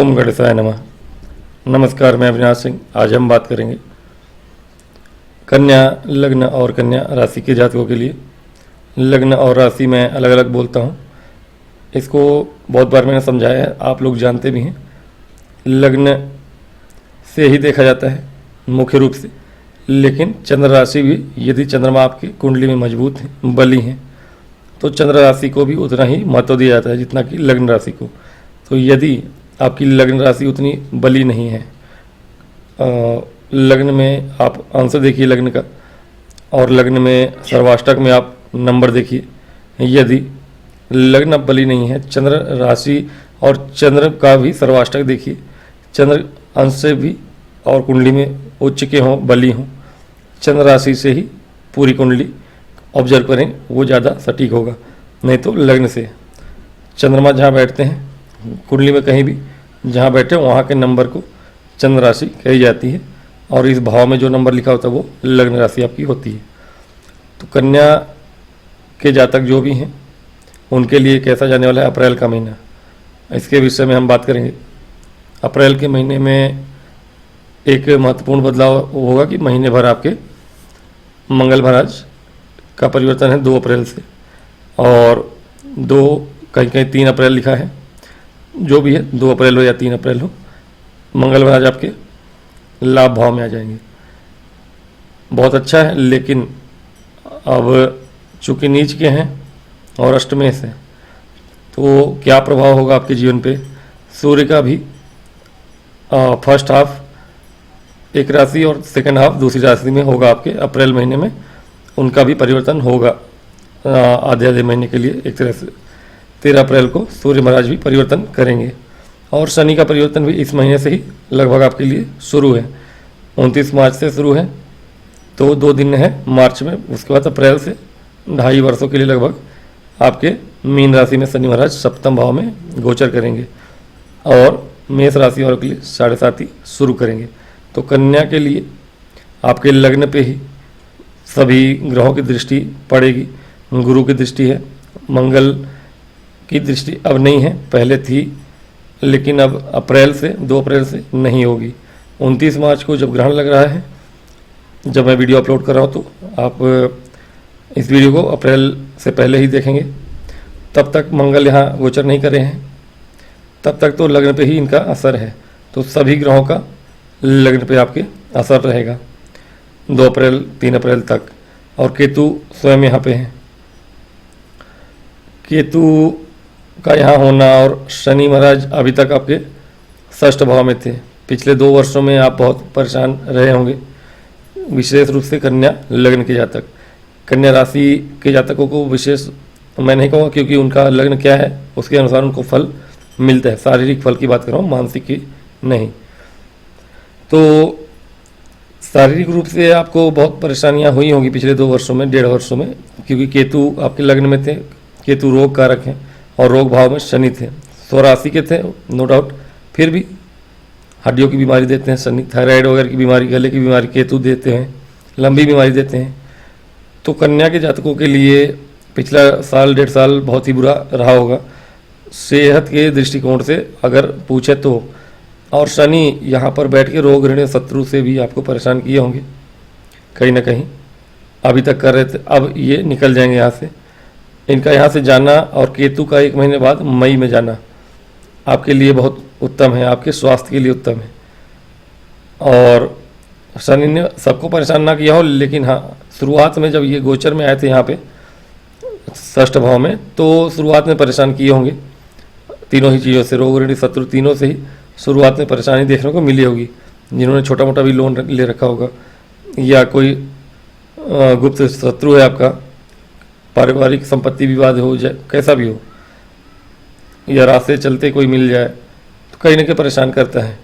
ओम गणेशाय नमः। नमस्कार, मैं अविनाश सिंह। आज हम बात करेंगे कन्या लग्न और कन्या राशि के जातकों के लिए। लग्न और राशि मैं अलग अलग बोलता हूँ, इसको बहुत बार मैंने समझाया है, आप लोग जानते भी हैं। लग्न से ही देखा जाता है मुख्य रूप से, लेकिन चंद्र राशि भी यदि चंद्रमा आपकी कुंडली में मजबूत हैं, बली हैं, तो चंद्र राशि को भी उतना ही महत्व दिया जाता है जितना कि लग्न राशि को। तो यदि आपकी लग्न राशि उतनी बली नहीं है, लग्न में आप आंसर देखिए लग्न का, और लग्न में सर्वाष्टक में आप नंबर देखिए। यदि लग्न बली नहीं है, चंद्र राशि और चंद्र का भी सर्वाष्टक देखिए, चंद्र अंश से भी और कुंडली में उच्च के हों, बली हों, चंद्र राशि से ही पूरी कुंडली ऑब्जर्व करें, वो ज़्यादा सटीक होगा। नहीं तो लग्न से चंद्रमा जहाँ बैठते हैं कुंडली में, कहीं भी जहाँ बैठे वहाँ के नंबर को चंद्र राशि कही जाती है, और इस भाव में जो नंबर लिखा होता है वो लग्न राशि आपकी होती है। तो कन्या के जातक जो भी हैं उनके लिए कैसा जाने वाला है अप्रैल का महीना, इसके विषय में हम बात करेंगे। अप्रैल के महीने में एक महत्वपूर्ण बदलाव होगा कि महीने भर आपके मंगल महाराज का परिवर्तन है 2 अप्रैल से, और 2 कहीं कहीं 3 अप्रैल लिखा है, जो भी है 2 अप्रैल हो या 3 अप्रैल हो, मंगल महाराज आपके लाभ भाव में आ जाएंगे। बहुत अच्छा है, लेकिन अब चूंकि नीच के हैं और अष्टमेश हैं, तो क्या प्रभाव होगा आपके जीवन पे। सूर्य का भी फर्स्ट हाफ एक राशि और सेकंड हाफ दूसरी राशि में होगा आपके अप्रैल महीने में, उनका भी परिवर्तन होगा आधे महीने के लिए। एक तरह से 13 अप्रैल को सूर्य महाराज भी परिवर्तन करेंगे, और शनि का परिवर्तन भी इस महीने से ही लगभग आपके लिए शुरू है। 29 मार्च से शुरू है, तो 2 दिन है मार्च में, उसके बाद अप्रैल से 2.5 वर्षों के लिए लगभग आपके मीन राशि में शनि महाराज सप्तम भाव में गोचर करेंगे, और मेष राशि वालों के लिए 7.5 शुरू करेंगे। तो कन्या के लिए आपके लग्न पे ही सभी ग्रहों की दृष्टि पड़ेगी। गुरु की दृष्टि है, मंगल की दृष्टि अब नहीं है, पहले थी, लेकिन अब अप्रैल से 2 अप्रैल से नहीं होगी। 29 मार्च को जब ग्रहण लग रहा है, जब मैं वीडियो अपलोड कर रहा हूँ, तो आप इस वीडियो को अप्रैल से पहले ही देखेंगे। तब तक मंगल यहाँ गोचर नहीं कर रहे हैं, तब तक तो लग्न पे ही इनका असर है। तो सभी ग्रहों का लग्न पे आपके असर रहेगा 2 अप्रैल 3 अप्रैल तक। और केतु स्वयं यहाँ पे हैं, केतु का यहाँ होना, और शनि महाराज अभी तक आपके षष्ठ भाव में थे। पिछले 2 वर्षों में आप बहुत परेशान रहे होंगे, विशेष रूप से कन्या लग्न के जातक। कन्या राशि के जातकों को विशेष मैं नहीं कहूँगा, क्योंकि उनका लग्न क्या है उसके अनुसार उनको फल मिलता है। शारीरिक फल की बात कर रहा हूँ, मानसिक की नहीं। तो शारीरिक रूप से आपको बहुत परेशानियां हुई होंगी पिछले 2 वर्षों में, 1.5 वर्षों में, क्योंकि केतु आपके लग्न में थे। केतु रोग कारक हैं, और रोग भाव में शनि थे, स्वराशि के थे नो डाउट, फिर भी हड्डियों की बीमारी देते हैं शनि, थायराइड वगैरह की बीमारी, गले की बीमारी केतु देते हैं, लंबी बीमारी देते हैं। तो कन्या के जातकों के लिए पिछला साल 1.5 साल बहुत ही बुरा रहा होगा सेहत के दृष्टिकोण से अगर पूछे तो। और शनि यहाँ पर बैठ के रोग ऋण शत्रु से भी आपको परेशान किए होंगे कहीं ना कहीं, अभी तक कर रहे थे, अब ये निकल जाएंगे यहाँ से। इनका यहाँ से जाना और केतु का 1 महीने बाद मई में जाना आपके लिए बहुत उत्तम है, आपके स्वास्थ्य के लिए उत्तम है। और शनि ने सबको परेशान ना किया हो, लेकिन हाँ शुरुआत में जब ये गोचर में आए थे यहाँ पे षष्ठ भाव में, तो शुरुआत में परेशान किए होंगे तीनों ही चीज़ों से, रोग ऋण शत्रु तीनों से ही शुरुआत में परेशानी देखने को मिली होगी। जिन्होंने छोटा मोटा भी लोन ले रखा होगा, या कोई गुप्त शत्रु है आपका, पारिवारिक संपत्ति विवाद हो जाए, कैसा भी हो, या रास्ते चलते कोई मिल जाए, तो कहीं ना कहीं परेशान करता है।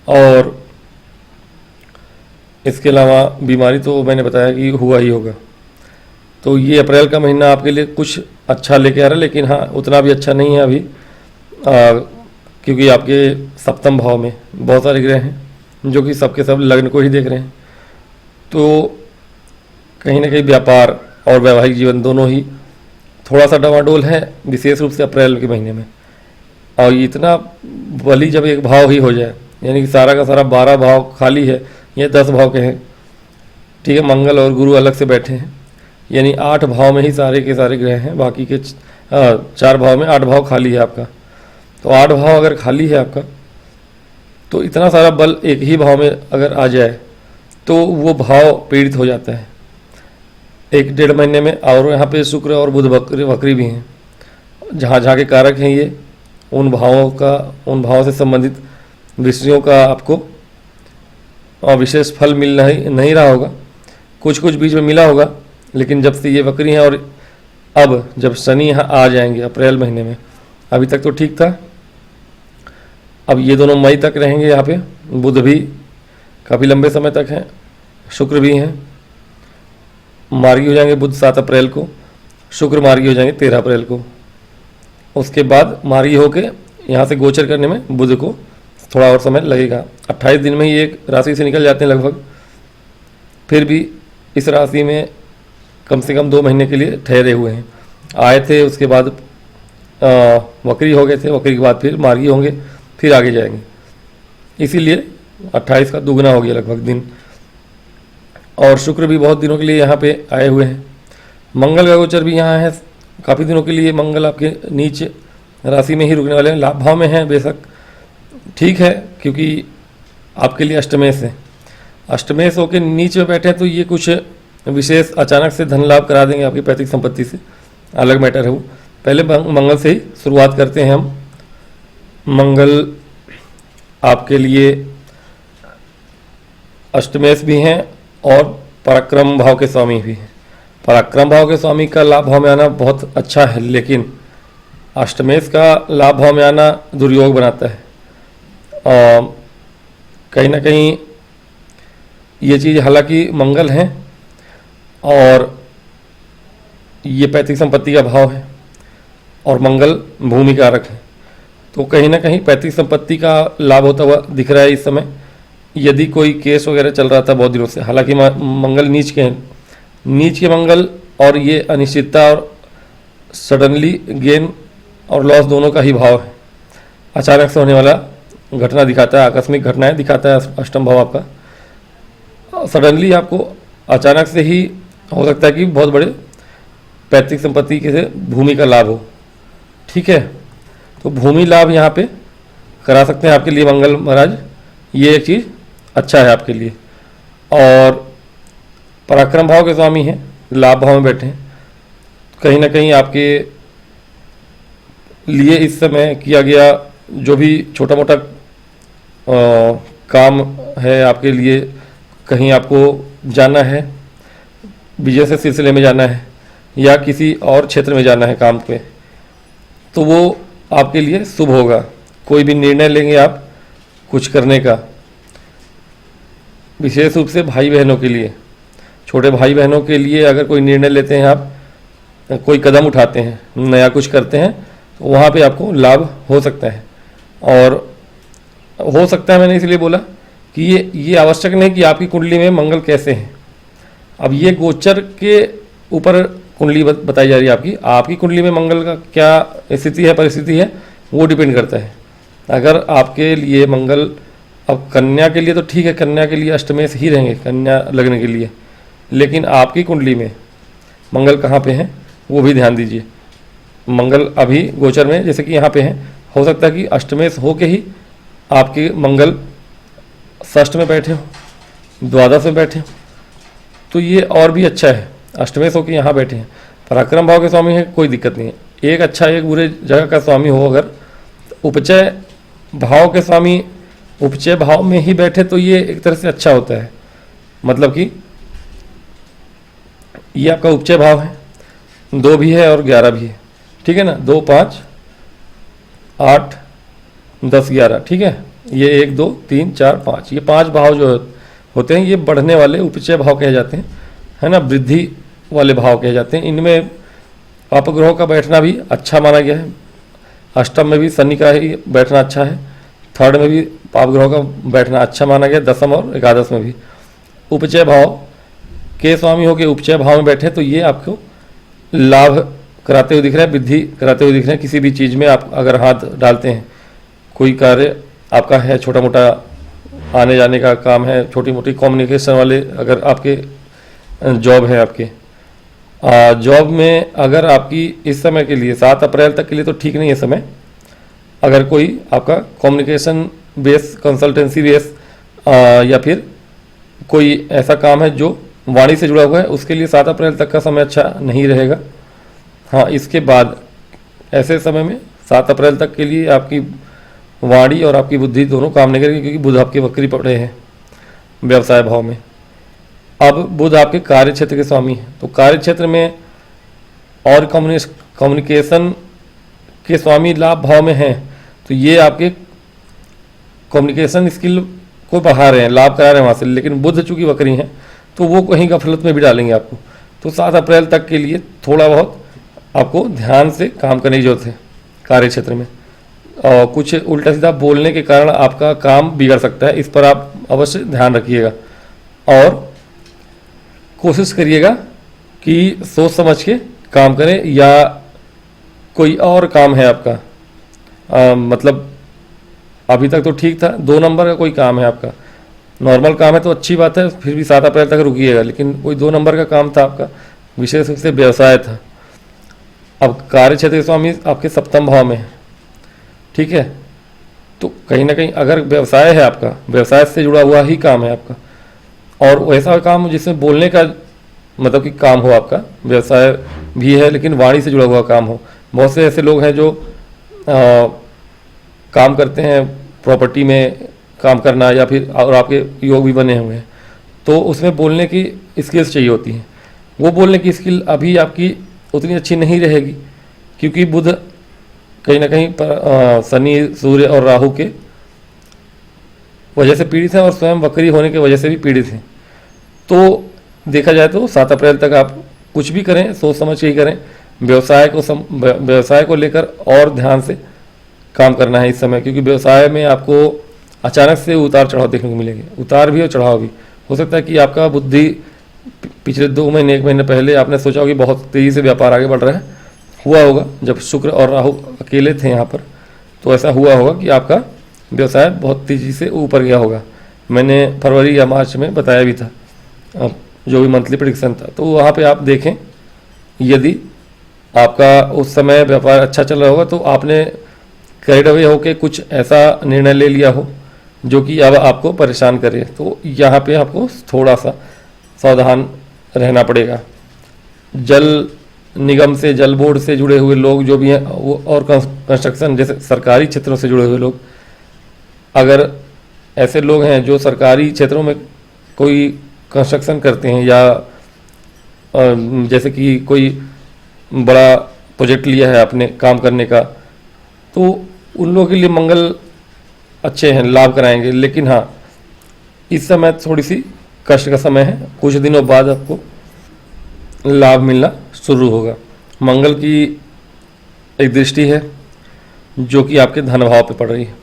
और इसके अलावा बीमारी तो मैंने बताया कि हुआ ही होगा। तो ये अप्रैल का महीना आपके लिए कुछ अच्छा लेके आ रहा है, लेकिन हाँ उतना भी अच्छा नहीं है अभी, क्योंकि आपके सप्तम भाव में बहुत सारे ग्रह हैं जो कि सबके सब लग्न को ही देख रहे हैं। तो कहीं ना कहीं व्यापार और वैवाहिक जीवन दोनों ही थोड़ा सा डामाडोल है, विशेष रूप से अप्रैल के महीने में। और इतना बली जब एक भाव ही हो जाए, यानी कि सारा का सारा 12 भाव खाली है, ये 10 भाव के हैं, ठीक है, मंगल और गुरु अलग से बैठे हैं, यानी 8 भाव में ही सारे के सारे ग्रह हैं, बाकी के 4 भाव में 8 भाव खाली है आपका। तो 8 भाव अगर खाली है आपका, तो इतना सारा बल एक ही भाव में अगर आ जाए तो वो भाव पीड़ित हो जाता है 1-1.5 महीने में। और यहाँ पे शुक्र और बुध वक्री भी हैं, जहाँ जहाँ के कारक हैं ये, उन भावों से संबंधित विषयों का आपको विशेष फल मिल नहीं रहा होगा, कुछ कुछ बीच में मिला होगा, लेकिन जब से ये वक्री हैं और अब जब शनि यहाँ आ जाएंगे अप्रैल महीने में, अभी तक तो ठीक था, अब ये दोनों मई तक रहेंगे यहाँ पे, बुध भी काफ़ी लंबे समय तक हैं, शुक्र भी हैं, मार्गी हो जाएंगे बुध 7 अप्रैल को, शुक्र मार्गी हो जाएंगे 13 अप्रैल को। उसके बाद मार्गी होके यहाँ से गोचर करने में बुध को थोड़ा और समय लगेगा, 28 दिन में ही एक राशि से निकल जाते हैं लगभग। फिर भी इस राशि में कम से कम 2 महीने के लिए ठहरे हुए हैं, आए थे, उसके बाद वक्री हो गए थे, वक्री के बाद फिर मार्गी होंगे, फिर आगे जाएंगे, इसीलिए 28 का दुगना हो गया लगभग दिन। और शुक्र भी बहुत दिनों के लिए यहाँ पे आए हुए हैं, मंगल का गोचर भी यहाँ है काफ़ी दिनों के लिए, मंगल आपके नीचे राशि में ही रुकने वाले हैं, लाभ भाव में हैं बेशक, ठीक है, क्योंकि आपके लिए अष्टमेश है, अष्टमेश होकर नीचे में बैठे हैं, तो ये कुछ विशेष अचानक से धन लाभ करा देंगे आपकी पैतृक संपत्ति से, अलग मैटर है वो। पहले मंगल से ही शुरुआत करते हैं हम। मंगल आपके लिए अष्टमेश भी हैं और पराक्रम भाव के स्वामी भी हैं। पराक्रम भाव के स्वामी का लाभ भाव में आना बहुत अच्छा है, लेकिन अष्टमेश का लाभ भाव में आना दुर्योग बनाता है। कहीं ना कहीं ये चीज़, हालांकि मंगल है और ये पैतृक संपत्ति का भाव है और मंगल भूमि कारक है, तो कहीं ना कहीं पैतृक संपत्ति का लाभ होता हुआ दिख रहा है इस समय। यदि कोई केस वगैरह चल रहा था बहुत दिनों से, हालांकि मंगल नीच के हैं, नीच के मंगल और ये अनिश्चितता और सडनली गेन और लॉस दोनों का ही भाव है, अचानक से होने वाला घटना दिखाता है, आकस्मिक घटनाएं दिखाता है अष्टम भाव आपका। सडनली आपको अचानक से ही हो सकता है कि बहुत बड़े पैतृक संपत्ति के से भूमि का लाभ हो, ठीक है, तो भूमि लाभ यहाँ पे करा सकते हैं आपके लिए मंगल महाराज, ये एक चीज़ अच्छा है आपके लिए। और पराक्रम भाव के स्वामी हैं, लाभ भाव में बैठे हैं, कहीं ना कहीं आपके लिए इस समय किया गया जो भी छोटा मोटा काम है आपके लिए, कहीं आपको जाना है, बिजनेस के सिलसिले में जाना है या किसी और क्षेत्र में जाना है काम पे, तो वो आपके लिए शुभ होगा। कोई भी निर्णय लेंगे आप कुछ करने का, विशेष रूप से भाई बहनों के लिए, छोटे भाई बहनों के लिए अगर कोई निर्णय लेते हैं आप, कोई कदम उठाते हैं, नया कुछ करते हैं, तो वहाँ पे आपको लाभ हो सकता है। और हो सकता है, मैंने इसलिए बोला कि ये आवश्यक नहीं कि आपकी कुंडली में मंगल कैसे हैं, अब ये गोचर के ऊपर कुंडली बताई जा रही है आपकी कुंडली में मंगल का क्या स्थिति है, परिस्थिति है, वो डिपेंड करता है। अगर आपके लिए मंगल, अब कन्या के लिए तो ठीक है, कन्या के लिए अष्टमेश ही रहेंगे, कन्या लग्न के लिए, लेकिन आपकी कुंडली में मंगल कहाँ पे हैं वो भी ध्यान दीजिए। मंगल अभी गोचर में जैसे कि यहाँ पे हैं, हो सकता है कि अष्टमेश हो के ही आपके मंगल षष्ठ में बैठे हो, द्वादश में बैठे हो, तो ये और भी अच्छा है। अष्टमेश हो के यहाँ बैठे हैं, पराक्रम भाव के स्वामी हैं, कोई दिक्कत नहीं है। एक अच्छा एक बुरे जगह का स्वामी हो, अगर उपचय भाव के स्वामी उपचय भाव में ही बैठे तो ये एक तरह से अच्छा होता है, मतलब कि ये आपका उपचय भाव है, 2 भी है और 11 भी है, ठीक है ना, 2, 5, 8, 10, 11, ठीक है, ये 1, 2, 3, 4, 5, ये 5 भाव जो होते हैं ये बढ़ने वाले उपचय भाव कहे जाते हैं, है ना, वृद्धि वाले भाव कहे जाते हैं। इनमें अपग्रहों का बैठना भी अच्छा माना गया है। अष्टम में भी शनि का ही बैठना अच्छा है, थर्ड में भी पापग्रहों का बैठना अच्छा माना गया, दसम और एकादश में भी। उपचय भाव के स्वामी हो के उपचय भाव में बैठे तो ये आपको लाभ कराते हुए दिख रहा है, वृद्धि कराते हुए दिख रहे हैं। किसी भी चीज़ में आप अगर हाथ डालते हैं कोई कार्य आपका है, छोटा मोटा आने जाने का काम है, छोटी मोटी कम्युनिकेशन वाले अगर आपके जॉब है आपके जॉब में, अगर आपकी इस समय के लिए 7 अप्रैल तक के लिए तो ठीक नहीं है समय। अगर कोई आपका कम्युनिकेशन बेस, कंसल्टेंसी बेस या फिर कोई ऐसा काम है जो वाणी से जुड़ा हुआ है, उसके लिए 7 अप्रैल तक का समय अच्छा नहीं रहेगा। हाँ, इसके बाद ऐसे समय में 7 अप्रैल तक के लिए आपकी वाणी और आपकी बुद्धि दोनों काम नहीं करेगी, क्योंकि बुध आपके वक्री पड़े हैं व्यवसाय भाव में। अब बुध आपके कार्य क्षेत्र के स्वामी हैं, तो कार्य क्षेत्र में और कम्युनिकेशन के स्वामी लाभ भाव में हैं, तो ये आपके कम्युनिकेशन स्किल को बढ़ा रहे हैं, लाभ करा रहे हैं वहाँ से। लेकिन बुध चूंकि वक्री हैं तो वो कहीं गफलत में भी डालेंगे आपको। तो 7 अप्रैल तक के लिए थोड़ा बहुत आपको ध्यान से काम करने की जरूरत है कार्य क्षेत्र में। और कुछ उल्टा सीधा बोलने के कारण आपका काम बिगड़ सकता है, इस पर आप अवश्य ध्यान रखिएगा और कोशिश करिएगा कि सोच समझ के काम करें। या कोई और काम है आपका, मतलब अभी तक तो ठीक था, 2 नंबर का कोई काम है आपका, नॉर्मल काम है तो अच्छी बात है, फिर भी 7 अप्रैल तक रुकिएगा। लेकिन कोई 2 नंबर का काम था आपका, विशेष रूप से व्यवसाय था। अब कार्य क्षेत्र के स्वामी आपके 7वें भाव में है, ठीक है। तो कहीं ना कहीं अगर व्यवसाय है आपका, व्यवसाय से जुड़ा हुआ ही काम है आपका, और वैसा काम जिसमें बोलने का मतलब कि काम हो, आपका व्यवसाय भी है लेकिन वाणी से जुड़ा हुआ काम हो। बहुत से ऐसे लोग हैं जो काम करते हैं प्रॉपर्टी में काम करना, या फिर और आपके योग भी बने हुए हैं, तो उसमें बोलने की स्किल्स चाहिए होती हैं। वो बोलने की स्किल अभी आपकी उतनी अच्छी नहीं रहेगी, क्योंकि बुध कहीं ना कहीं शनि, सूर्य और राहु के वजह से पीड़ित हैं और स्वयं वक्री होने की वजह से भी पीड़ित हैं। तो देखा जाए तो 7 अप्रैल तक आप कुछ भी करें सोच समझ के ही करें। व्यवसाय को लेकर और ध्यान से काम करना है इस समय, क्योंकि व्यवसाय में आपको अचानक से उतार चढ़ाव देखने को मिलेंगे, उतार भी और चढ़ाव भी। हो सकता है कि आपका बुद्धि पिछले 2 महीने 1 महीने पहले आपने सोचा होगा कि बहुत तेज़ी से व्यापार आगे बढ़ रहा है, हुआ होगा जब शुक्र और राहु अकेले थे यहाँ पर, तो ऐसा हुआ होगा कि आपका व्यवसाय बहुत तेज़ी से ऊपर गया होगा। मैंने फरवरी या मार्च में बताया भी था, जो भी मंथली प्रेडिक्शन था। तो वहाँ पे आप देखें, यदि आपका उस समय व्यापार अच्छा चल रहा होगा तो आपने कैरिड अवे होकर कुछ ऐसा निर्णय ले लिया हो जो कि अब आपको परेशान करे, तो यहाँ पे आपको थोड़ा सा सावधान रहना पड़ेगा। जल निगम से, जल बोर्ड से जुड़े हुए लोग जो भी हैं वो, और कंस्ट्रक्शन जैसे सरकारी क्षेत्रों से जुड़े हुए लोग, अगर ऐसे लोग हैं जो सरकारी क्षेत्रों में कोई कंस्ट्रक्शन करते हैं, या जैसे कि कोई बड़ा प्रोजेक्ट लिया है आपने काम करने का, तो उन लोगों के लिए मंगल अच्छे हैं, लाभ कराएंगे। लेकिन हाँ, इस समय थोड़ी सी कष्ट का समय है, कुछ दिनों बाद आपको लाभ मिलना शुरू होगा। मंगल की एक दृष्टि है जो कि आपके धन भाव पे पड़ रही है।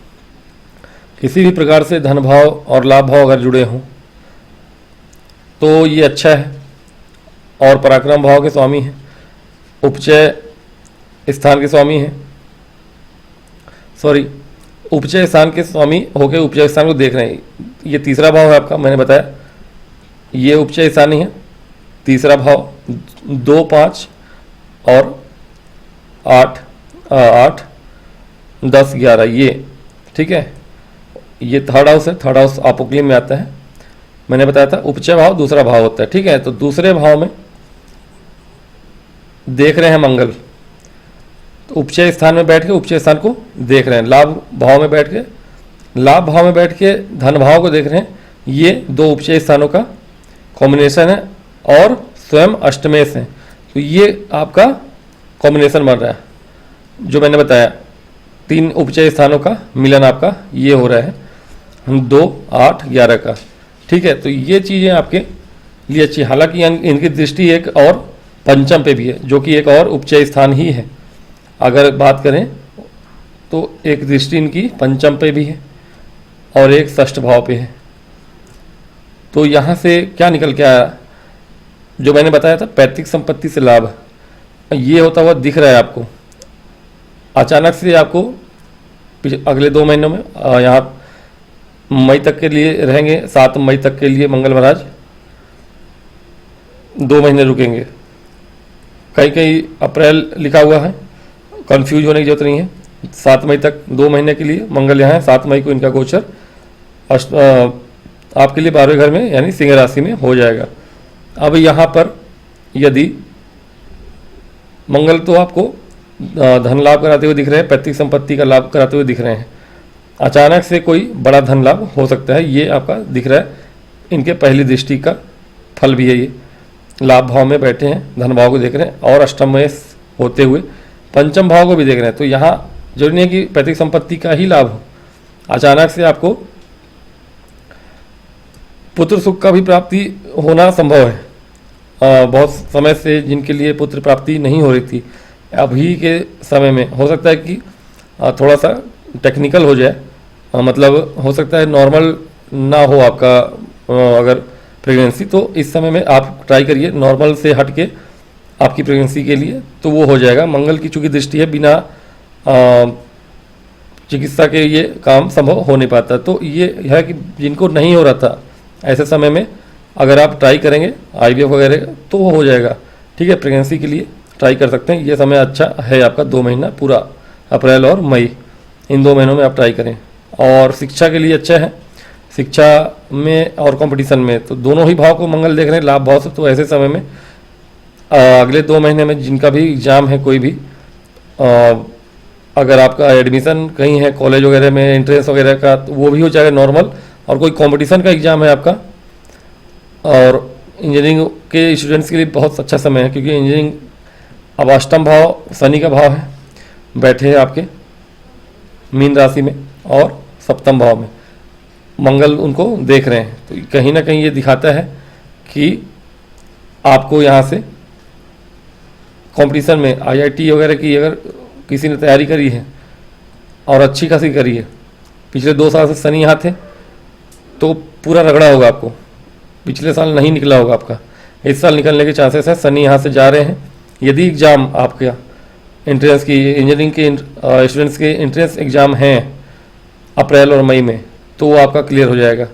किसी भी प्रकार से धन भाव और लाभ भाव अगर जुड़े हों तो ये अच्छा है। और पराक्रम भाव के स्वामी हैं, उपचय स्थान के स्वामी हैं, उपचय स्थान के स्वामी होके उपचय स्थान को देख रहे हैं। ये 3रा भाव है आपका, मैंने बताया ये उपचय स्थान ही है। 3रा भाव 2, 5 और 8, 10, 11 ये, ठीक है। ये 3rd हाउस है, 3rd हाउस आपोक्लिम में आता है। मैंने बताया था उपचय भाव दूसरा भाव होता है, ठीक है। तो दूसरे भाव में देख रहे हैं मंगल, तो उपचय स्थान में बैठ के उपचय स्थान को देख रहे हैं। लाभ भाव में बैठ के धन भाव को देख रहे हैं। ये 2 उपचय स्थानों का कॉम्बिनेशन है और स्वयं अष्टमेश है, तो ये आपका कॉम्बिनेशन बन रहा है जो मैंने बताया। 3 उपचय स्थानों का मिलन आपका ये हो रहा है 2, 8, 11 का, ठीक है। तो ये चीज़ें आपके लिए अच्छी, हालांकि इनकी दृष्टि एक और पंचम पे भी है, जो कि एक और उपचय स्थान ही है। अगर बात करें तो एक दृष्टि इनकी पंचम पे भी है और एक 6ठ भाव पे है। तो यहाँ से क्या निकल के आया, जो मैंने बताया था पैतृक संपत्ति से लाभ, ये होता हुआ दिख रहा है आपको। अचानक से आपको अगले 2 महीनों में यहाँ मई तक के लिए रहेंगे, 7 मई तक के लिए मंगल महाराज 2 महीने रुकेंगे। कहीं कहीं अप्रैल लिखा हुआ है, कंफ्यूज होने की जरूरत नहीं है। 7 मई तक 2 महीने के लिए मंगल यहाँ है। 7 मई को इनका गोचर आपके लिए 12वें घर में यानी सिंह राशि में हो जाएगा। अब यहाँ पर यदि मंगल तो आपको धन लाभ कराते हुए दिख रहे हैं, पैतृक संपत्ति का लाभ कराते हुए दिख रहे हैं, अचानक से कोई बड़ा धन लाभ हो सकता है, ये आपका दिख रहा है। इनके पहली दृष्टि का फल भी है ये। लाभ भाव में बैठे हैं, धन भाव को देख रहे हैं और अष्टम में होते हुए पंचम भाव को भी देख रहे हैं। तो यहाँ जरूरी नहीं है कि पैतृक संपत्ति का ही लाभ हो, अचानक से आपको पुत्र सुख का भी प्राप्ति होना संभव है। बहुत समय से जिनके लिए पुत्र प्राप्ति नहीं हो रही थी, अभी के समय में हो सकता है कि थोड़ा सा टेक्निकल हो जाए, मतलब हो सकता है नॉर्मल ना हो आपका अगर प्रेगनेंसी, तो इस समय में आप ट्राई करिए नॉर्मल से हट के आपकी प्रेगनेंसी के लिए, तो वो हो जाएगा। मंगल की चूँकि दृष्टि है, बिना चिकित्सा के ये काम संभव हो नहीं पाता। तो ये है कि जिनको नहीं हो रहा था ऐसे समय में अगर आप ट्राई करेंगे IVF वगैरह तो वो हो जाएगा। ठीक है, प्रेगनेंसी के लिए ट्राई कर सकते हैं। ये समय अच्छा है आपका 2 महीना पूरा, अप्रैल और मई, इन 2 महीनों में आप ट्राई करें। और शिक्षा के लिए अच्छा है, शिक्षा में और कंपटीशन में, तो दोनों ही भाव को मंगल देख रहे हैं लाभ भाव से। तो ऐसे समय में अगले 2 महीने में जिनका भी एग्ज़ाम है कोई भी, अगर आपका एडमिशन कहीं है कॉलेज वगैरह में, एंट्रेंस वगैरह का, तो वो भी हो जाएगा नॉर्मल। और कोई कंपटीशन का एग्ज़ाम है आपका, और इंजीनियरिंग के स्टूडेंट्स के लिए बहुत अच्छा समय है, क्योंकि इंजीनियरिंग अब अष्टम भाव शनि का भाव है, बैठे हैं आपके मीन राशि में और सप्तम भाव में मंगल उनको देख रहे हैं। तो कहीं ना कहीं ये दिखाता है कि आपको यहाँ से कंपटीशन में IIT वगैरह की अगर किसी ने तैयारी करी है और अच्छी खासी करी है, पिछले 2 साल से शनि यहाँ थे, तो पूरा रगड़ा होगा आपको। पिछले साल नहीं निकला होगा आपका, इस साल निकलने के चांसेस हैं। शनि यहाँ से जा रहे हैं। यदि एग्ज़ाम आपका एंट्रेंस की, इंजीनियरिंग के स्टूडेंट्स के एंट्रेंस एग्ज़ाम हैं अप्रैल और मई में, तो वो आपका क्लियर हो जाएगा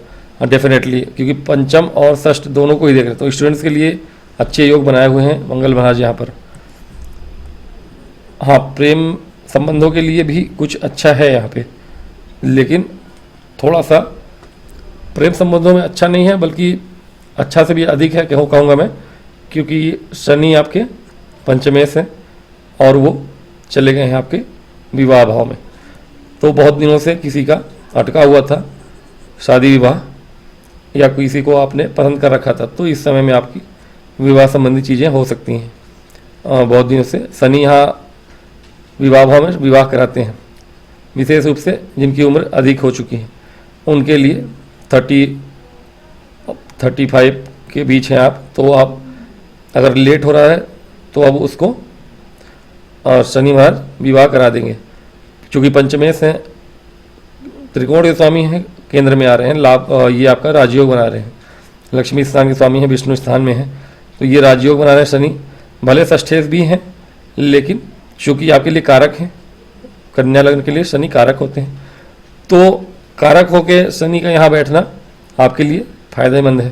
डेफिनेटली, क्योंकि पंचम और षष्ठ दोनों को ही देख रहे हैं। तो स्टूडेंट्स के लिए अच्छे योग बनाए हुए हैं मंगल महाराज यहाँ पर। हाँ, प्रेम संबंधों के लिए भी कुछ अच्छा है यहाँ पे, लेकिन थोड़ा सा प्रेम संबंधों में अच्छा नहीं है, बल्कि अच्छा से भी अधिक है कहूँगा मैं, क्योंकि शनि आपके पंचमेश है और वो चले गए हैं आपके विवाह भाव में। तो बहुत दिनों से किसी का अटका हुआ था शादी विवाह, या किसी को आपने पसंद कर रखा था, तो इस समय में आपकी विवाह संबंधी चीज़ें हो सकती हैं। बहुत दिनों से शनि यहाँ विवाह भाव में विवाह कराते हैं, विशेष रूप से जिनकी उम्र अधिक हो चुकी है उनके लिए 30-35 के बीच हैं आप, तो आप अगर लेट हो रहा है तो अब उसको शनि महाराज विवाह करा देंगे। चूँकि पंचमेश हैं, त्रिकोण के स्वामी हैं, केंद्र में आ रहे हैं, लाभ ये आपका राजयोग बना रहे हैं। लक्ष्मी स्थान के स्वामी हैं, विष्णु स्थान में हैं, तो ये राजयोग बना रहे हैं शनि। भले षष्ठेश भी हैं, लेकिन चूँकि आपके लिए कारक हैं, कन्या लग्न के लिए शनि कारक होते हैं, तो कारक होके शनि का यहाँ बैठना आपके लिए फायदेमंद है।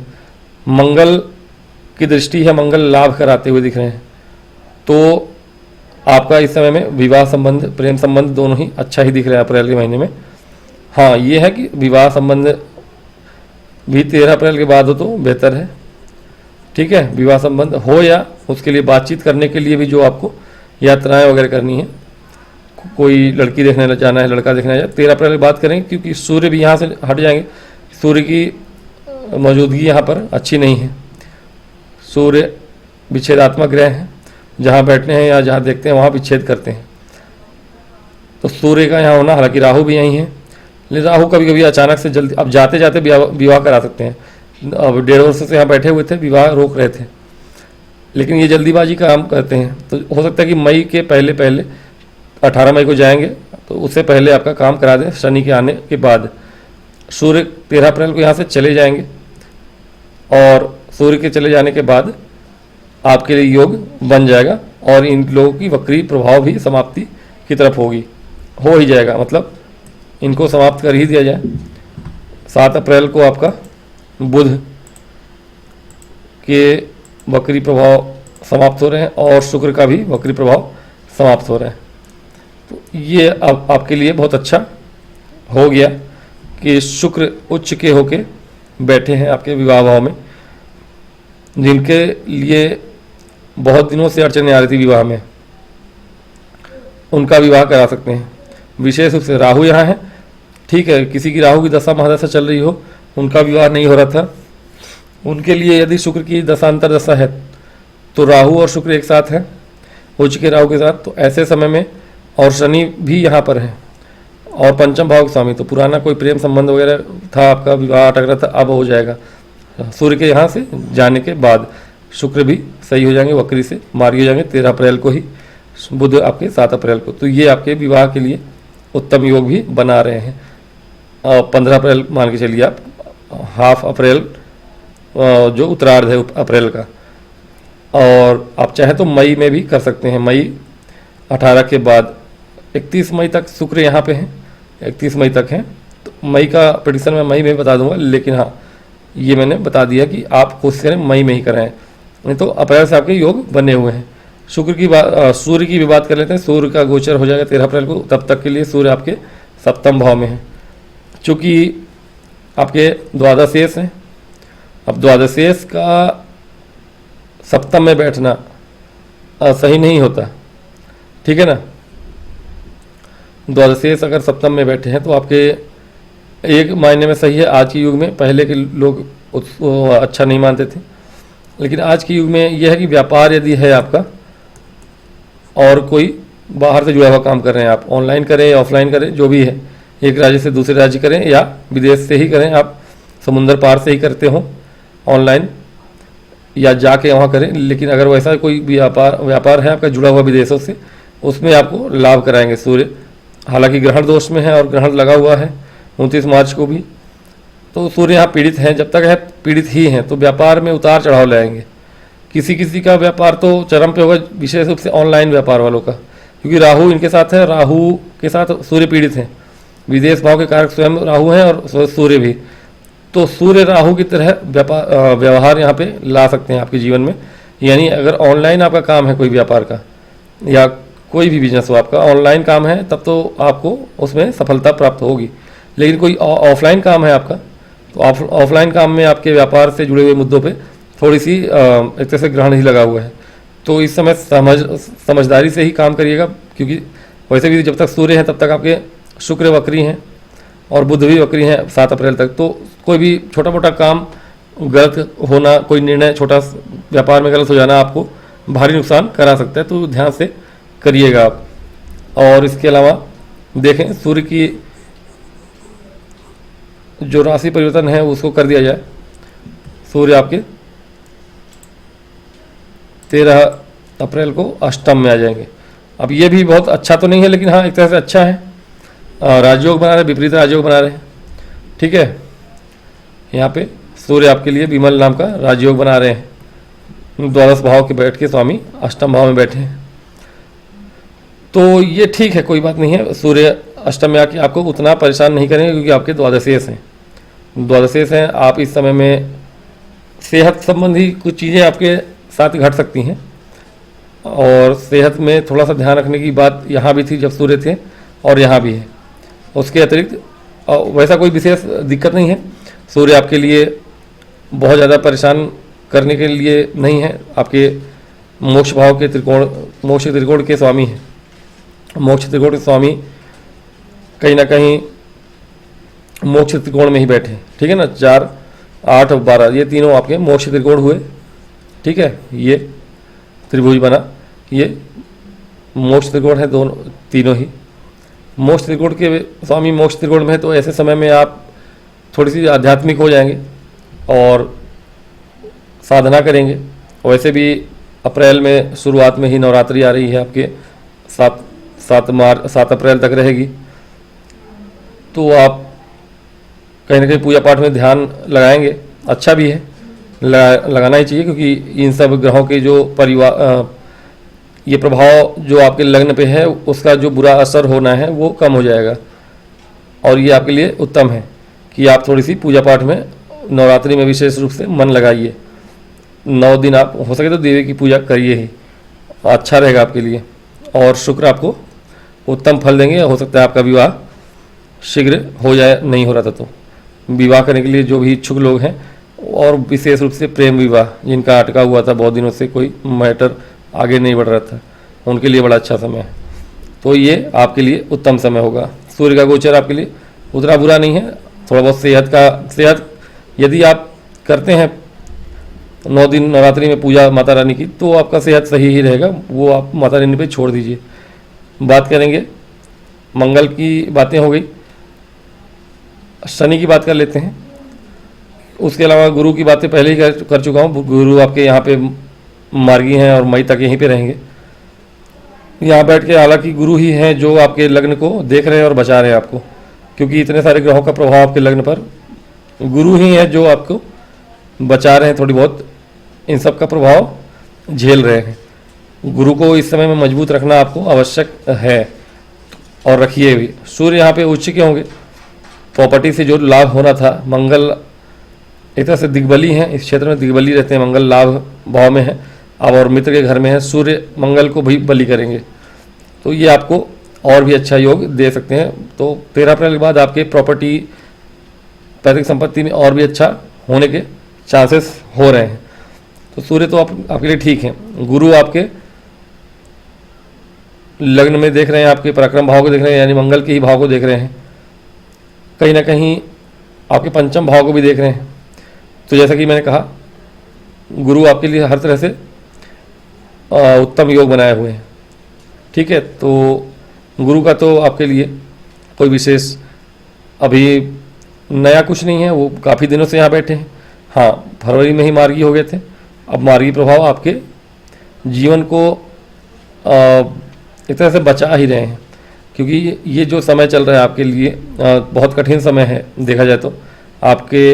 मंगल की दृष्टि है, मंगल लाभ कराते हुए दिख रहे हैं, तो आपका इस समय में विवाह संबंध, प्रेम संबंध दोनों ही अच्छा ही दिख रहा है अप्रैल के महीने में। हाँ, ये है कि विवाह संबंध भी 13 अप्रैल के बाद हो तो बेहतर है। ठीक है, विवाह संबंध हो या उसके लिए बातचीत करने के लिए भी जो आपको यात्राएं वगैरह करनी है, कोई लड़की देखने जाना है, लड़का देखना है, 13 अप्रैल की बात करेंगे, क्योंकि सूर्य भी यहाँ से हट जाएंगे। सूर्य की मौजूदगी यहाँ पर अच्छी नहीं है। सूर्य विच्छेदात्मक ग्रह हैं, जहाँ बैठते हैं या जहाँ देखते हैं वहाँ विच्छेद करते हैं। तो सूर्य का यहाँ होना, हालांकि राहु भी यहीं है, लेकिन राहु कभी कभी अचानक से जल्दी, अब जाते जाते विवाह करा सकते हैं। अब 1.5 वर्ष से यहाँ बैठे हुए थे, विवाह रोक रहे थे, लेकिन ये जल्दीबाजी का काम करते हैं। तो हो सकता है कि मई के पहले 18 मई को जाएंगे, तो उससे पहले आपका काम करा दें शनि के आने के बाद। सूर्य 13 अप्रैल को यहाँ से चले जाएंगे, और सूर्य के चले जाने के बाद आपके लिए योग बन जाएगा, और इन लोगों की वक्री प्रभाव भी समाप्ति की तरफ होगी, हो ही जाएगा। मतलब इनको समाप्त कर ही दिया जाए। 7 अप्रैल को आपका बुध के वक्री प्रभाव समाप्त हो रहे हैं और शुक्र का भी वक्री प्रभाव समाप्त हो रहा है। तो ये अब आपके लिए बहुत अच्छा हो गया कि शुक्र उच्च के होके बैठे हैं आपके विवाह भाव में। जिनके लिए बहुत दिनों से अड़चने आ रही थी विवाह में, उनका विवाह करा सकते हैं। विशेष रूप से राहु यहाँ है, ठीक है, किसी की राहु की दशा महादशा चल रही हो, उनका विवाह नहीं हो रहा था, उनके लिए यदि शुक्र की दशांतर दशा है तो राहु और शुक्र एक साथ है, उच्च के राहु के साथ, तो ऐसे समय में, और शनि भी यहाँ पर है और पंचम भाव के स्वामी, तो पुराना कोई प्रेम संबंध वगैरह था, आपका विवाह अटक रहा था, अब हो जाएगा। सूर्य के यहाँ से जाने के बाद शुक्र भी सही हो जाएंगे, वक्री से मार्गी हो जाएंगे 13 अप्रैल को ही, बुध आपके 7 अप्रैल को। तो ये आपके विवाह के लिए उत्तम योग भी बना रहे हैं। 15 अप्रैल मान के चलिए आप, हाफ अप्रैल जो उत्तरार्ध है अप्रैल का, और आप चाहे तो मई में भी कर सकते हैं। मई 18 के बाद 31 मई तक शुक्र यहाँ पे हैं, 31 मई तक हैं, तो मई का प्रेडिक्शन मैं मई में बता दूंगा, लेकिन हाँ ये मैंने बता दिया कि आप कोशिश करें मई में ही कराएं, नहीं तो अप्रैल से आपके योग बने हुए हैं। शुक्र की बात, सूर्य की भी बात कर लेते हैं। सूर्य का गोचर हो जाएगा 13 अप्रैल को, तब तक के लिए सूर्य आपके सप्तम भाव में है, चूँकि आपके द्वादशेष हैं। अब द्वादशेष का सप्तम में बैठना सही नहीं होता, ठीक है ना। द्वादशेष अगर सप्तम में बैठे हैं तो आपके एक मायने में सही है आज के युग में, पहले के लोग अच्छा नहीं मानते थे, लेकिन आज के युग में यह है कि व्यापार यदि है आपका और कोई बाहर से जुड़ा हुआ काम कर रहे हैं, आप ऑनलाइन करें या ऑफलाइन करें, जो भी है, एक राज्य से दूसरे राज्य करें या विदेश से ही करें, आप समुंदर पार से ही करते हो ऑनलाइन या जाके वहाँ करें, लेकिन अगर वैसा कोई व्यापार है आपका जुड़ा हुआ विदेशों से, उसमें आपको लाभ कराएंगे सूर्य। हालांकि ग्रहण दोष में है और ग्रहण लगा हुआ है 29 मार्च को भी, तो सूर्य यहाँ पीड़ित हैं, जब तक है पीड़ित ही हैं, तो व्यापार में उतार चढ़ाव लाएंगे। किसी किसी का व्यापार तो चरम पे होगा, विशेष रूप से ऑनलाइन व्यापार वालों का, क्योंकि राहु इनके साथ है, राहु के साथ सूर्य पीड़ित हैं, विदेश भाव के कारक स्वयं राहु हैं और सूर्य भी, तो सूर्य राहु की तरह व्यवहार यहाँ पे ला सकते हैं आपके जीवन में। यानी अगर ऑनलाइन आपका काम है कोई व्यापार का या कोई भी बिजनेस हो आपका, ऑनलाइन काम है, तब तो आपको उसमें सफलता प्राप्त होगी। लेकिन कोई ऑफलाइन काम है आपका, तो ऑफलाइन काम में आपके व्यापार से जुड़े हुए मुद्दों पे थोड़ी सी एक तरह से ग्रहण ही लगा हुआ है, तो इस समय समझदारी से ही काम करिएगा, क्योंकि वैसे भी जब तक सूर्य हैं तब तक आपके शुक्र वक्री हैं और बुध भी वक्री हैं 7 अप्रैल तक, तो कोई भी छोटा मोटा काम गलत होना, कोई निर्णय छोटा व्यापार में गलत हो जाना आपको भारी नुकसान करा सकता है, तो ध्यान से करिएगा आप। और इसके अलावा देखें सूर्य की जो राशि परिवर्तन है उसको कर दिया जाए। सूर्य आपके 13 अप्रैल को अष्टम में आ जाएंगे। अब ये भी बहुत अच्छा तो नहीं है, लेकिन हाँ एक तरह से अच्छा है, राजयोग बना रहे, विपरीत राजयोग बना रहे हैं, ठीक है। यहाँ पे सूर्य आपके लिए विमल नाम का राजयोग बना रहे हैं, द्वादश भाव के बैठ के स्वामी अष्टम भाव में बैठे हैं, तो ये ठीक है, कोई बात नहीं है। सूर्य अष्टम में आके आपको उतना परेशान नहीं करेंगे, क्योंकि आपके द्वादशेष हैं, द्वादशेष हैं। आप इस समय में सेहत संबंधी कुछ चीज़ें आपके साथ घट सकती हैं, और सेहत में थोड़ा सा ध्यान रखने की बात यहाँ भी थी जब सूर्य थे और यहाँ भी है। उसके अतिरिक्त वैसा कोई विशेष दिक्कत नहीं है, सूर्य आपके लिए बहुत ज़्यादा परेशान करने के लिए नहीं है। आपके मोक्ष भाव के मोक्ष त्रिकोण के स्वामी हैं, मोक्ष त्रिकोण के स्वामी कहीं ना कहीं मोक्ष त्रिकोण में ही बैठे, ठीक है ना। 4, 8 और 12 ये तीनों आपके मोक्ष त्रिकोण हुए, ठीक है। ये त्रिभुज बना, ये मोक्ष त्रिकोण है, दोनों तीनों ही मोक्ष त्रिकोण के स्वामी मोक्ष त्रिकोण में है, तो ऐसे समय में आप थोड़ी सी आध्यात्मिक हो जाएंगे और साधना करेंगे। वैसे भी अप्रैल में शुरुआत में ही नवरात्रि आ रही है आपके, 7 अप्रैल तक रहेगी, तो आप कहीं ना कहीं पूजा पाठ में ध्यान लगाएंगे, अच्छा भी है, लगाना ही चाहिए, क्योंकि इन सब ग्रहों के जो ये प्रभाव जो आपके लग्न पे है उसका जो बुरा असर होना है वो कम हो जाएगा। और ये आपके लिए उत्तम है कि आप थोड़ी सी पूजा पाठ में नवरात्रि में विशेष रूप से मन लगाइए। 9 दिन आप हो सके तो देवी की पूजा करिए ही, अच्छा रहेगा आपके लिए। और शुक्र आपको उत्तम फल देंगे। हो सकता है आपका विवाह शीघ्र हो जाए, नहीं हो रहा था तो विवाह करने के लिए जो भी इच्छुक लोग हैं, और विशेष रूप से प्रेम विवाह जिनका अटका हुआ था बहुत दिनों से, कोई मैटर आगे नहीं बढ़ रहा था, उनके लिए बड़ा अच्छा समय है। तो ये आपके लिए उत्तम समय होगा। सूर्य का गोचर आपके लिए उतना बुरा नहीं है। थोड़ा बहुत सेहत यदि आप करते हैं 9 दिन नवरात्रि में पूजा माता रानी की, तो आपका सेहत सही ही रहेगा, वो आप माता रानी पे छोड़ दीजिए। बात करेंगे मंगल की, बातें हो गई। शनि की बात कर लेते हैं। उसके अलावा गुरु की बातें पहले ही कर चुका हूँ। गुरु आपके यहाँ पे मार्गी हैं और मई तक यहीं पे रहेंगे यहाँ बैठ के। हालांकि गुरु ही हैं जो आपके लग्न को देख रहे हैं और बचा रहे हैं आपको, क्योंकि इतने सारे ग्रहों का प्रभाव आपके लग्न पर, गुरु ही है जो आपको बचा रहे हैं, थोड़ी बहुत इन सब का प्रभाव झेल रहे हैं। गुरु को इस समय में मजबूत रखना आपको आवश्यक है, और रखिए भी। सूर्य यहाँ पे उच्च के होंगे, प्रॉपर्टी से जो लाभ होना था। मंगल एक तरह से दिग्बली हैं, इस क्षेत्र में दिग्बली रहते हैं, मंगल लाभ भाव में है अब और मित्र के घर में है। सूर्य मंगल को भी बलि करेंगे, तो ये आपको और भी अच्छा योग दे सकते हैं। तो 13 अप्रैल के बाद आपके प्रॉपर्टी, पैतृक संपत्ति में और भी अच्छा होने के चांसेस हो रहे हैं। तो सूर्य तो आपके लिए ठीक है। गुरु आपके लग्न में देख रहे हैं, आपके पराक्रम भाव को देख रहे हैं, यानी मंगल के ही भाव को देख रहे हैं, कहीं ना कहीं आपके पंचम भाव को भी देख रहे हैं। तो जैसा कि मैंने कहा, गुरु आपके लिए हर तरह से उत्तम योग बनाए हुए हैं। ठीक है, तो गुरु का तो आपके लिए कोई विशेष अभी नया कुछ नहीं है, वो काफ़ी दिनों से यहाँ बैठे हैं। हाँ, फरवरी में ही मार्गी हो गए थे। अब मार्गी प्रभाव आपके जीवन को एक तरह से बचा ही रहे हैं, क्योंकि ये जो समय चल रहा है आपके लिए बहुत कठिन समय है। देखा जाए तो आपके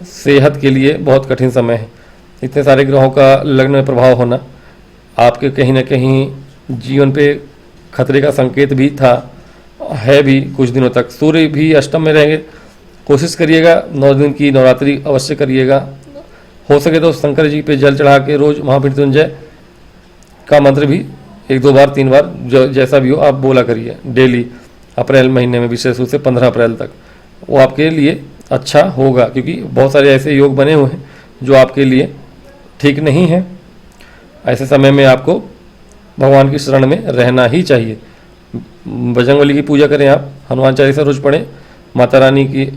सेहत के लिए बहुत कठिन समय है। इतने सारे ग्रहों का लग्न में प्रभाव होना आपके कहीं ना कहीं जीवन पे खतरे का संकेत भी था, है भी कुछ दिनों तक। सूर्य भी अष्टम में रहेंगे। कोशिश करिएगा 9 दिन की नवरात्रि अवश्य करिएगा। हो सके तो शंकर जी पे जल चढ़ा के रोज़ महामृत्युंजय का मंत्र भी 1-2 बार 3 बार जो जैसा भी हो आप बोला करिए डेली, अप्रैल महीने में विशेष रूप से 15 अप्रैल तक। वो आपके लिए अच्छा होगा, क्योंकि बहुत सारे ऐसे योग बने हुए हैं जो आपके लिए ठीक नहीं है। ऐसे समय में आपको भगवान की शरण में रहना ही चाहिए। बजरंगबली की पूजा करें, आप हनुमान चालीसा रोज पढ़ें, माता रानी की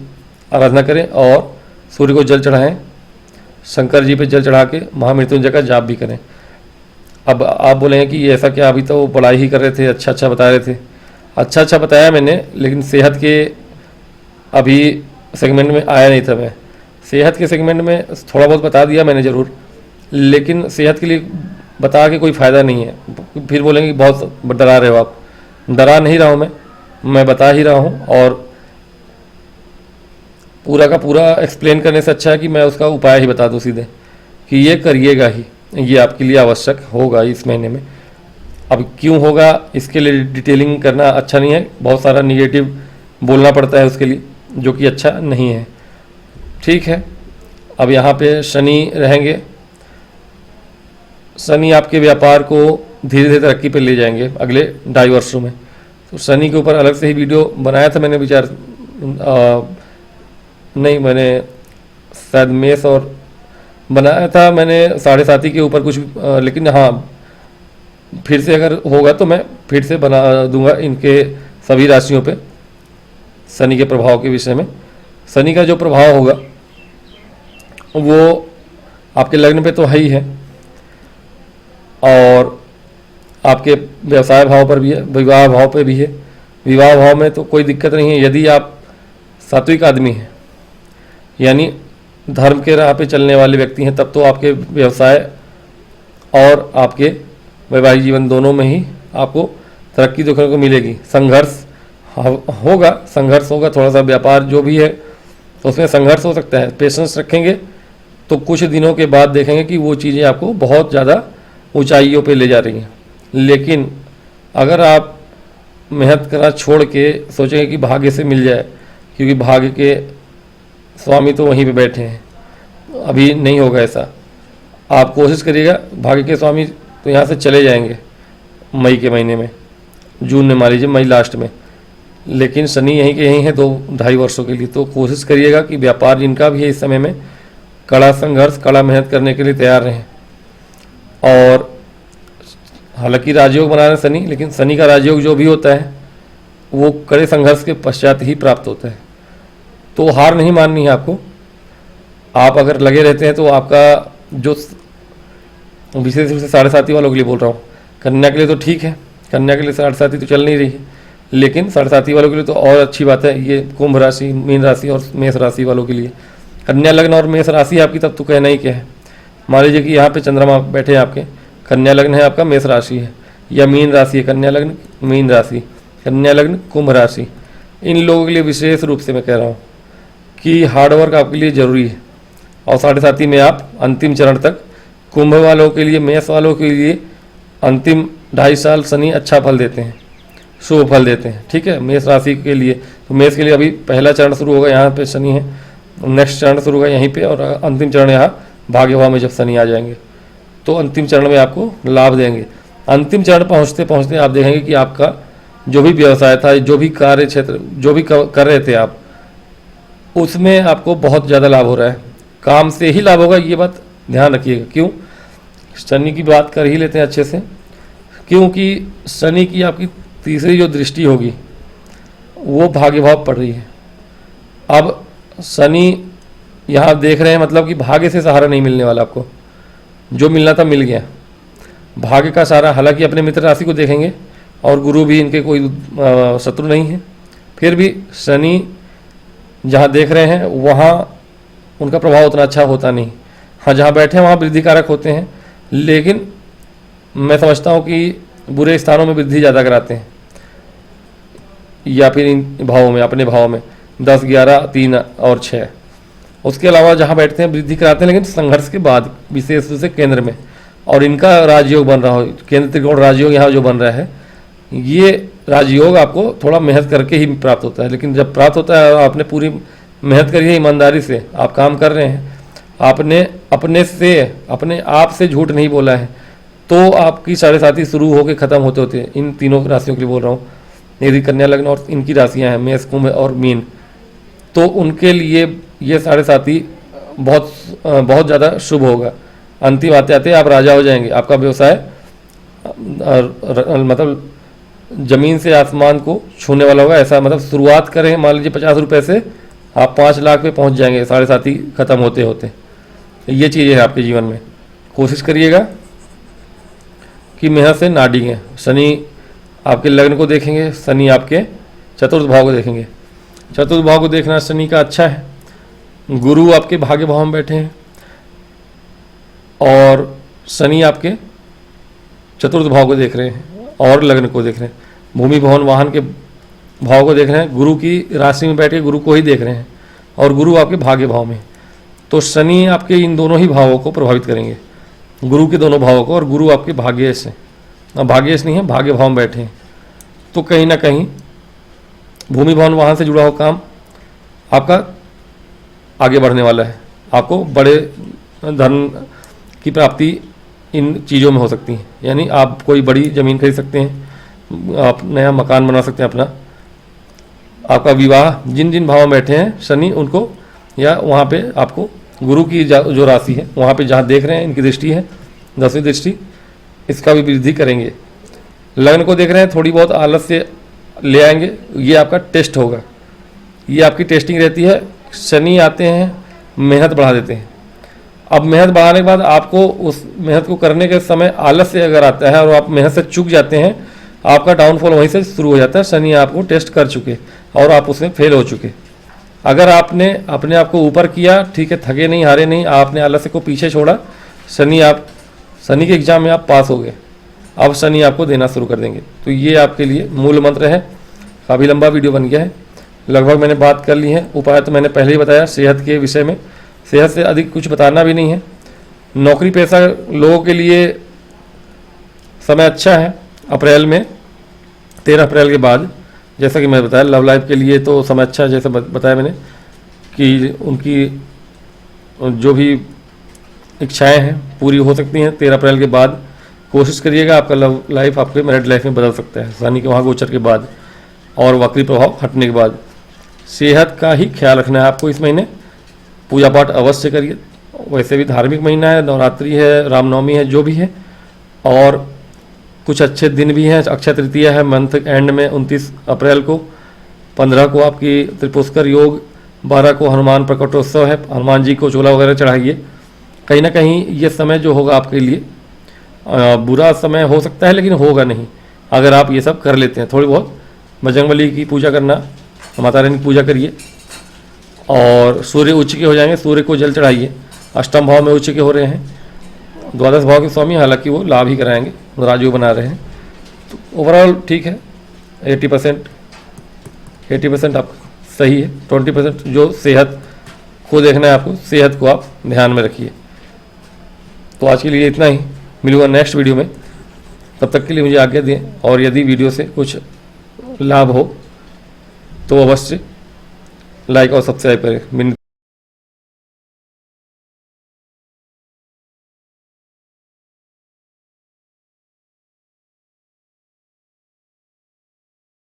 आराधना करें और सूर्य को जल चढ़ाएं। शंकर जी पे जल चढ़ा के महामृत्युंजय का जाप भी करें। अब आप बोलेंगे कि ऐसा क्या, अभी तो पढ़ाई ही कर रहे थे, अच्छा बता रहे थे। अच्छा बताया मैंने, लेकिन सेहत के अभी सेगमेंट में आया नहीं था। मैं सेहत के सेगमेंट में थोड़ा बहुत बता दिया मैंने ज़रूर, लेकिन सेहत के लिए बता के कोई फ़ायदा नहीं है। फिर बोलेंगे कि बहुत डरा रहे हो आप। डरा नहीं रहा हूँ, मैं बता ही रहा हूँ, और पूरा का पूरा एक्सप्लेन करने से अच्छा है कि मैं उसका उपाय ही बता दूँ सीधे कि ये करिएगा ही, ये आपके लिए आवश्यक होगा इस महीने में। अब क्यों होगा इसके लिए डिटेलिंग करना अच्छा नहीं है, बहुत सारा निगेटिव बोलना पड़ता है उसके लिए, जो कि अच्छा नहीं है। ठीक है, अब यहाँ पे शनि रहेंगे। शनि आपके व्यापार को धीरे धीरे तरक्की पे ले जाएंगे अगले 2.5 वर्षों में। तो शनि के ऊपर अलग से ही वीडियो बनाया था मैंने, विचार नहीं, मैंने शायद मेष और बनाया था मैंने 7.5 के ऊपर कुछ, लेकिन हाँ फिर से अगर होगा तो मैं फिर से बना दूंगा इनके सभी राशियों पे शनि के प्रभाव के विषय में। शनि का जो प्रभाव होगा वो आपके लग्न पे तो है ही है, और आपके व्यवसाय भाव पर भी है, विवाह भाव पे भी है। विवाह भाव में तो कोई दिक्कत नहीं है यदि आप सात्विक आदमी हैं, यानी धर्म के राह पे चलने वाले व्यक्ति हैं, तब तो आपके व्यवसाय और आपके वैवाहिक जीवन दोनों में ही आपको तरक्की देखने को मिलेगी। संघर्ष होगा, थोड़ा सा व्यापार जो भी है तो उसमें संघर्ष हो सकता है। पेशेंस रखेंगे तो कुछ दिनों के बाद देखेंगे कि वो चीज़ें आपको बहुत ज़्यादा ऊंचाइयों पे ले जा रही हैं। लेकिन अगर आप मेहनत करना छोड़ के सोचेंगे कि भाग्य से मिल जाए, क्योंकि भाग्य के स्वामी तो वहीं पे बैठे हैं, अभी नहीं होगा ऐसा। आप कोशिश करिएगा, भाग्य के स्वामी तो यहाँ से चले जाएंगे मई के महीने में, जून में मान लीजिए, मई लास्ट में, लेकिन शनि यहीं के यहीं है 2-2.5 वर्षों के लिए। तो कोशिश करिएगा कि व्यापार जिनका भी है इस समय में कड़ा संघर्ष, कड़ा मेहनत करने के लिए तैयार रहें। और हालांकि राजयोग बना रहे शनि, लेकिन शनि का राजयोग जो भी होता है वो कड़े संघर्ष के पश्चात ही प्राप्त होता है। तो हार नहीं माननी है आपको। आप अगर लगे रहते हैं तो आपका जो, विशेष रूप से 7.5 वालों के लिए बोल रहा हूँ, कन्या के लिए तो ठीक है, कन्या के लिए 7.5 तो चल नहीं रही है, लेकिन 7.5 वालों के लिए तो और अच्छी बात है। ये कुंभ राशि, मीन राशि और मेष राशि वालों के लिए, कन्या लग्न और मेष राशि आपकी, तब तो कहना ही क्या है। मान लीजिए कि यहाँ पे चंद्रमा बैठे हैं आपके, कन्या लग्न है आपका, मेष राशि है, या मीन राशि है, कन्या लग्न मीन राशि, कन्या लग्न कुंभ राशि, इन लोगों के लिए विशेष रूप से मैं कह रहा हूँ कि हार्डवर्क आपके लिए ज़रूरी है। और 7.5 में आप अंतिम चरण तक, कुंभ वालों के लिए, मेष वालों के लिए अंतिम 2.5 साल शनि अच्छा फल देते हैं, शुभ फल देते हैं, ठीक है। मेष राशि के लिए तो मेष के लिए अभी पहला चरण शुरू होगा, यहाँ पे शनि है, नेक्स्ट चरण शुरू होगा यहीं पे, और अंतिम चरण यहाँ भाग्य भाव में जब शनि आ जाएंगे तो अंतिम चरण में आपको लाभ देंगे। अंतिम चरण पहुँचते पहुँचते आप देखेंगे कि आपका जो भी व्यवसाय था, जो भी कार्य क्षेत्र, जो भी कर रहे थे आप, उसमें आपको बहुत ज़्यादा लाभ हो रहा है। काम से ही लाभ होगा, ये बात ध्यान रखिएगा। क्यों? शनि की बात कर ही लेते हैं अच्छे से, क्योंकि शनि की आपकी तीसरी जो दृष्टि होगी वो भाग्य भाव पड़ रही है। अब शनि यहाँ देख रहे हैं, मतलब कि भाग्य से सहारा नहीं मिलने वाला आपको, जो मिलना था मिल गया। भाग्य का सहारा, हालांकि अपने मित्र राशि को देखेंगे और गुरु भी इनके कोई शत्रु नहीं है, फिर भी शनि जहाँ देख रहे हैं वहाँ उनका प्रभाव उतना अच्छा होता नहीं। हाँ, जहाँ बैठे हैं वहाँ वृद्धि कारक होते हैं, लेकिन मैं समझता हूँ कि बुरे स्थानों में वृद्धि ज़्यादा कराते हैं, या फिर इन भावों में, अपने भाव में 10, 11, 3 और 6। उसके अलावा जहाँ बैठते हैं वृद्धि कराते हैं, लेकिन संघर्ष के बाद, विशेष रूप से केंद्र में। और इनका राजयोग बन रहा हो, केंद्र त्रिकोण राजयोग यहाँ जो बन रहा है, ये राजयोग आपको थोड़ा मेहनत करके ही प्राप्त होता है। लेकिन जब प्राप्त होता है, आपने पूरी मेहनत करी है, ईमानदारी से आप काम कर रहे हैं, आपने अपने आप से झूठ नहीं बोला है, तो आपकी 7.5 शुरू होकर ख़त्म होते होते, इन तीनों राशियों के लिए बोल रहा हूँ, यदि कन्या लग्न और इनकी राशियाँ हैं मेष, कुंभ और मीन, तो उनके लिए ये 7.5 बहुत ज़्यादा शुभ होगा। अंतिम आते आते आप राजा हो जाएंगे। आपका व्यवसाय मतलब ज़मीन से आसमान को छूने वाला होगा, ऐसा। मतलब शुरुआत करें मान लीजिए 50 रुपये से, आप 5 लाख पे पहुंच जाएंगे 7.5 ख़त्म होते होते। ये चीज़ें हैं आपके जीवन में। कोशिश करिएगा कि मेहनत से ना डिगें। शनि आपके लग्न को देखेंगे, शनि आपके चतुर्थ भाव को देखेंगे। चतुर्थ भाव को देखना शनि का अच्छा है। गुरु आपके भाग्य भाव में बैठे हैं और शनि आपके चतुर्थ भाव को देख रहे हैं और लग्न को देख रहे हैं। भूमि भवन वाहन के भाव को देख रहे हैं, गुरु की राशि में बैठ के गुरु को ही देख रहे हैं, और गुरु आपके भाग्य भाव में। तो शनि आपके इन दोनों ही भावों को प्रभावित करेंगे, गुरु के दोनों भावों को, और गुरु आपके भाग्येश है, भाग्येश नहीं है, भाग्य भाव में बैठे हैं। तो कहीं ना कहीं भूमि भवन वाहन से जुड़ा हुआ काम आपका आगे बढ़ने वाला है। आपको बड़े धन की प्राप्ति इन चीज़ों में हो सकती है, यानी आप कोई बड़ी ज़मीन खरीद सकते हैं, आप नया मकान बना सकते हैं अपना। आपका विवाह जिन जिन भाव में बैठे हैं शनि, उनको, या वहाँ पे आपको गुरु की जो राशि है वहाँ पे जहाँ देख रहे हैं, इनकी दृष्टि है 10वीं दृष्टि, इसका भी वृद्धि करेंगे। लग्न को देख रहे हैं, थोड़ी बहुत आलस्य ले आएंगे, ये आपका टेस्ट होगा, ये आपकी टेस्टिंग रहती है। शनि आते हैं, मेहनत बढ़ा देते हैं। अब मेहनत बढ़ाने के बाद आपको उस मेहनत को करने के समय आलस्य अगर आता है और आप मेहनत से चूक जाते हैं, आपका डाउनफॉल वहीं से शुरू हो जाता है। शनि आपको टेस्ट कर चुके और आप उसमें फेल हो चुके। अगर आपने अपने आप को ऊपर किया, ठीक है, थके नहीं, हारे नहीं, आपने आलस्य को पीछे छोड़ा, शनि के एग्जाम में आप पास हो गए। अब शनि आपको देना शुरू कर देंगे। तो ये आपके लिए मूल मंत्र है। काफ़ी लंबा वीडियो बन गया है, लगभग मैंने बात कर ली है। उपाय तो मैंने पहले ही बताया सेहत के विषय में, सेहत से अधिक कुछ बताना भी नहीं है। नौकरी पेशा लोगों के लिए समय अच्छा है। अप्रैल में 13 अप्रैल के बाद, जैसा कि मैं बताया, लव लाइफ के लिए तो समय अच्छा है, जैसे बताया मैंने कि उनकी जो भी इच्छाएं हैं पूरी हो सकती हैं 13 अप्रैल के बाद। कोशिश करिएगा, आपका लव लाइफ आपके मैरिड लाइफ में बदल सकता है शनि के वहाँ गोचर के बाद और वक्री प्रभाव हटने के बाद। सेहत का ही ख्याल रखना है आपको इस महीने, पूजा पाठ अवश्य करिए। वैसे भी धार्मिक महीना है, नवरात्रि है, रामनवमी है, जो भी है, और कुछ अच्छे दिन भी हैं। अक्षय तृतीया है मंथ एंड में 29 अप्रैल को, 15 को आपकी त्रिपुष्कर योग, 12 को हनुमान प्रकटोत्सव है, हनुमान जी को चोला वगैरह चढ़ाइए। कहीं ना कहीं ये समय जो होगा आपके लिए बुरा समय हो सकता है, लेकिन होगा नहीं अगर आप ये सब कर लेते हैं। थोड़ी बहुत बजरंगबली की पूजा करना, माता रानी की पूजा करिए, और सूर्य उच्च के हो जाएंगे, सूर्य को जल चढ़ाइए। अष्टम भाव में उच्च के हो रहे हैं, द्वादश भाव के स्वामी, हालांकि वो लाभ ही कराएंगे, राजयोग बना रहे हैं। तो ओवरऑल ठीक है, 80% आपका सही है। 20% जो सेहत को देखना है आपको, सेहत को आप ध्यान में रखिए। तो आज के लिए इतना ही, मिलूंगा नेक्स्ट वीडियो में। तब तक के लिए मुझे आज्ञा दें, और यदि वीडियो से कुछ लाभ हो तो अवश्य लाइक और सब्सक्राइब करें।